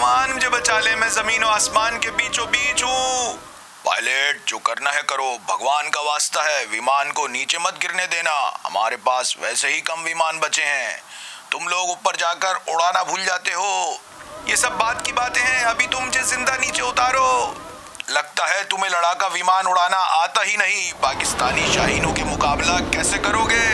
भगवान मुझे बचा ले, मैं जमीन और आसमान के बीचों बीच हूँ। पायलट, जो करना है करो, भगवान का वास्ता है, विमान को नीचे मत गिरने देना। हमारे पास वैसे ही कम विमान बचे हैं, तुम लोग ऊपर जाकर उड़ाना भूल जाते हो। ये सब बात की बातें हैं, अभी तुम मुझे जिंदा नीचे उतारो। लगता है तुम्हें लड़ाका विमान उड़ाना आता ही नहीं। पाकिस्तानी शाहीनों के मुकाबला कैसे करोगे?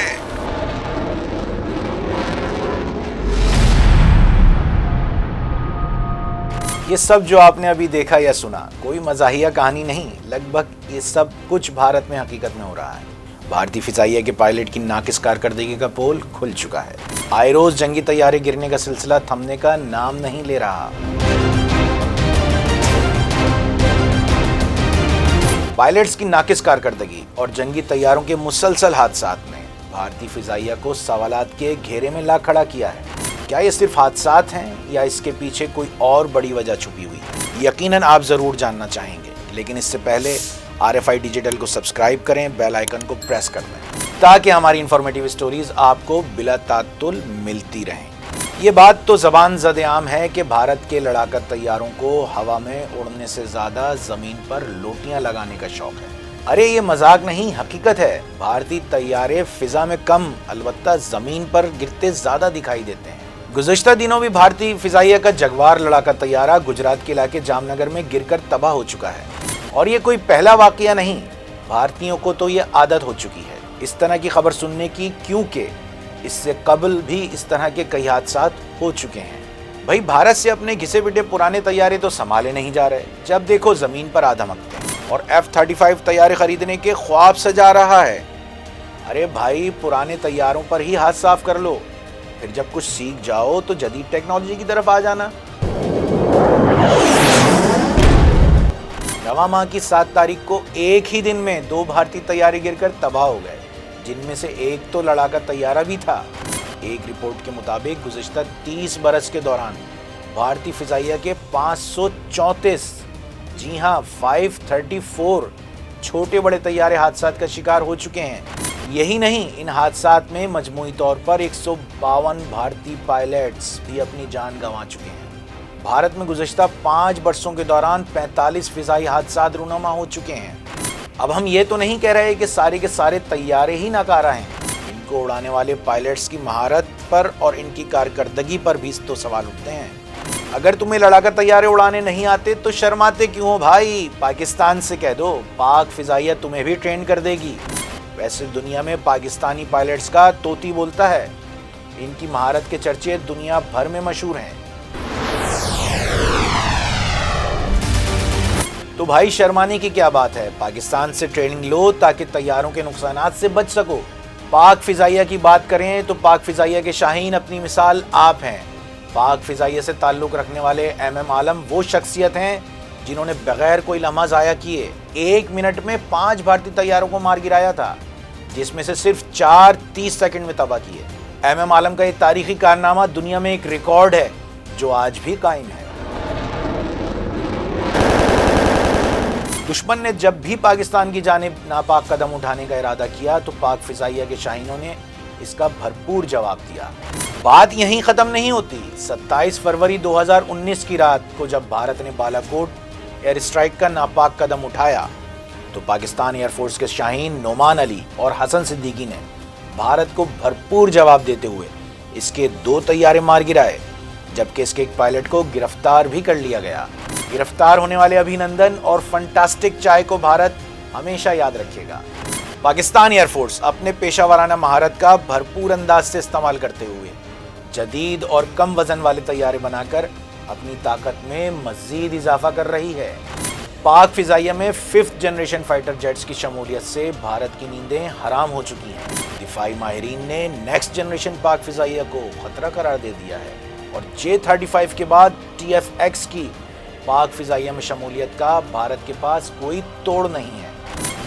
ये सब जो आपने अभी देखा या सुना कोई मजाहिया कहानी नहीं, लगभग ये सब कुछ भारत में हकीकत में हो रहा है। भारतीय फिजाइया के पायलट की नाकिस कारकर्दगी का पोल खुल चुका है। आए रोज जंगी तैयारे गिरने का सिलसिला थमने का नाम नहीं ले रहा। पायलट्स की नाकिस कारकर्दगी और जंगी तैयारों के मुसलसल हादसात ने भारतीय फिजाइया को सवालात के घेरे में ला खड़ा किया है। क्या ये सिर्फ हादसात हैं या इसके पीछे कोई और बड़ी वजह छुपी हुई है? यकीनन आप जरूर जानना चाहेंगे, लेकिन इससे पहले RFI डिजिटल को सब्सक्राइब करें, बेल आइकन को प्रेस कर दें ताकि हमारी इंफॉर्मेटिव स्टोरीज आपको बिला तात्तुल मिलती रहें। ये बात तो जबान ज़द-ए-आम है कि भारत के लड़ाका तैयारों को हवा में उड़ने से ज्यादा जमीन पर लोटियां लगाने का शौक है। अरे ये मजाक नहीं, हकीकत है। भारतीय तैयारे फिजा में कम, अलबत्ता जमीन पर गिरते ज्यादा दिखाई देते हैं। गुज़श्ता दिनों भी भारतीय फिजाइया का जगवार लड़ाका तैयारा गुजरात के इलाके जामनगर में गिरकर तबाह हो चुका है। और ये कोई पहला वाकया नहीं, भारतीयों को तो ये आदत हो चुकी है इस तरह की खबर सुनने की, क्योंकि इससे कबल भी इस तरह के कई हादसात हो चुके हैं। भाई, भारत से अपने घिसे पिटे पुराने तैयारे तो संभाले नहीं जा रहे। जब देखो जमीन पर आ धमकते हैं और F-35 तैयारे खरीदने के ख्वाब सजा रहा है। अरे भाई, पुराने तैयारों पर ही हाथ साफ कर लो, फिर जब कुछ सीख जाओ तो जदीद टेक्नोलॉजी की तरफ आ जाना। रवां माह की 7 तारीख को एक ही दिन में 2 भारतीय तैयारे गिरकर तबाह हो गए, जिनमें से एक तो लड़ाका तैयारा भी था। एक रिपोर्ट के मुताबिक गुज़श्ता 30 बरस के दौरान भारतीय फिजाइया के 534, जी हाँ 534 छोटे बड़े तैयारे हादसात का शिकार हो चुके हैं। यही नहीं, इन हादसात में मजमूई तौर पर 152 भारतीय पायलट्स भी अपनी जान गंवा चुके हैं। भारत में गुज़श्ता 5 वर्षों के दौरान 45 फिजाई हादसात रूनुमा हो चुके हैं। अब हम ये तो नहीं कह रहे कि सारे के सारे तैयारे ही नाकारा हैं। इनको उड़ाने वाले पायलट्स की महारत पर और इनकी कारकर्दगी पर भी तो सवाल उठते हैं। अगर तुम्हें लड़ाका तैयारे उड़ाने नहीं आते तो शर्माते क्यों हो भाई? पाकिस्तान से कह दो, पाक फिजाइया तुम्हें भी ट्रेन कर देगी। वैसे दुनिया में पाकिस्तानी पायलट्स का तोती बोलता है। इनकी महारत के चर्चे दुनिया भर में मशहूर हैं। तो भाई, शर्माने की क्या बात है? पाकिस्तान से ट्रेनिंग लो ताकि तैयारों के नुकसानात से बच सको। पाक फिजाइया की बात करें तो पाक फिजाइया के शाहीन अपनी मिसाल आप हैं। पाक फिजाइया से ताल्लुक रखने वाले MM आलम वो शख्सियत हैं जिन्होंने बगैर कोई लम्हा ज़ाया किए 1 मिनट में 5 भारतीय तैयारों को मार गिराया था, जिसमें से सिर्फ 4 30 सेकंड में तबाह किए। MM आलम का ये तारीखी कारनामा दुनिया में एक रिकॉर्ड है जो आज भी कायम है। दुश्मन ने जब भी पाकिस्तान की जानिब नापाक कदम उठाने का इरादा किया तो पाक फिजाइया के शाहीनों ने इसका भरपूर जवाब दिया। बात यहीं खत्म नहीं होती। 27 फरवरी 2019 की रात को जब भारत ने बालाकोट एयर स्ट्राइक का नापाक कदम उठाया तो पाकिस्तान एयरफोर्स के शाहीन नोमान अली और हसन सिद्दीकी ने भारत को भरपूर जवाब देते हुए इसके 2 तैयारे मार गिराए, जबकि इसके एक पायलट को गिरफ्तार भी कर लिया गया। गिरफ्तार होने वाले अभिनंदन और फंटास्टिक चाय को भारत हमेशा याद रखेगा। पाकिस्तान एयरफोर्स अपने पेशावराना महारत का भरपूर अंदाज से इस्तेमाल करते हुए जदीद और कम वजन वाले तैयारे बनाकर अपनी ताकत में मजीद इजाफा कर रही है। पाक फिजाइया में 5th जनरेशन फाइटर जेट्स की शमूलियत से भारत की नींदें हराम हो चुकी हैं। दिफाई माहिरीन ने नेक्स्ट जनरेशन पाक फिजाइया को खतरा करार दे दिया है और J-35 के बाद TF-X की पाक फिजाइया में शमूलियत का भारत के पास कोई तोड़ नहीं है।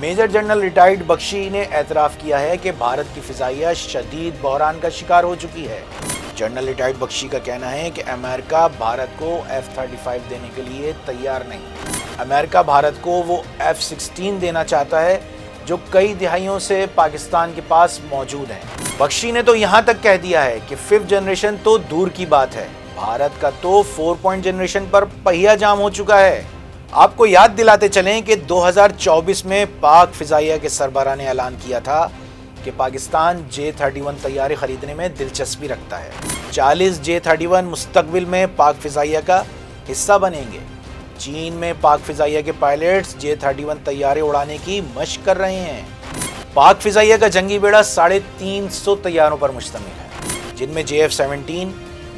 मेजर जनरल रिटायर्ड बख्शी ने एतराफ़ किया है कि भारत की फिजाइया शदीद बहरान का शिकार हो चुकी है। जनरल रिटायर्ड बख्शी का कहना है कि अमेरिका भारत को F-35 देने के लिए तैयार नहीं। अमेरिका भारत को वो F-16 देना चाहता है जो कई दिहाइयों से पाकिस्तान के पास मौजूद हैं। बख्शी ने तो यहाँ तक कह दिया है कि 5th जनरेशन तो दूर की बात है, भारत का तो 4 पॉइंट जनरेशन पर पहिया जाम हो चुका है। आपको याद दिलाते चलें कि 2024 में पाक फिजाइया के सरबराह ने ऐलान किया था कि पाकिस्तान J-31 तैयारे खरीदने में दिलचस्पी रखता है। 40 J-31 मुस्तकबिल में पाक फिजाइया का हिस्सा बनेंगे। चीन में पाक फिजाइया के पायलट्स J-31 तैयारे उड़ाने की मशक कर रहे हैं। पाक फिजाइया का जंगी बेड़ा 350 तैयारों पर मुश्तमिल है, जिनमें JF-17,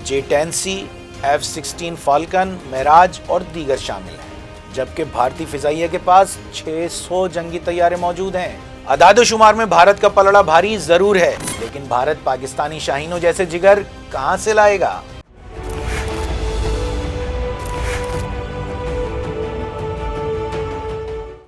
J-10C, F-16 falcon, Meraj और दीगर शामिल हैं, जबकि भारतीय फिजाइया के पास 600 जंगी तैयारे मौजूद हैं। अदाद-ओ-शुमार में भारत का पलड़ा भारी जरूर है, लेकिन भारत पाकिस्तानी शाहीनों जैसे जिगर कहां से लाएगा?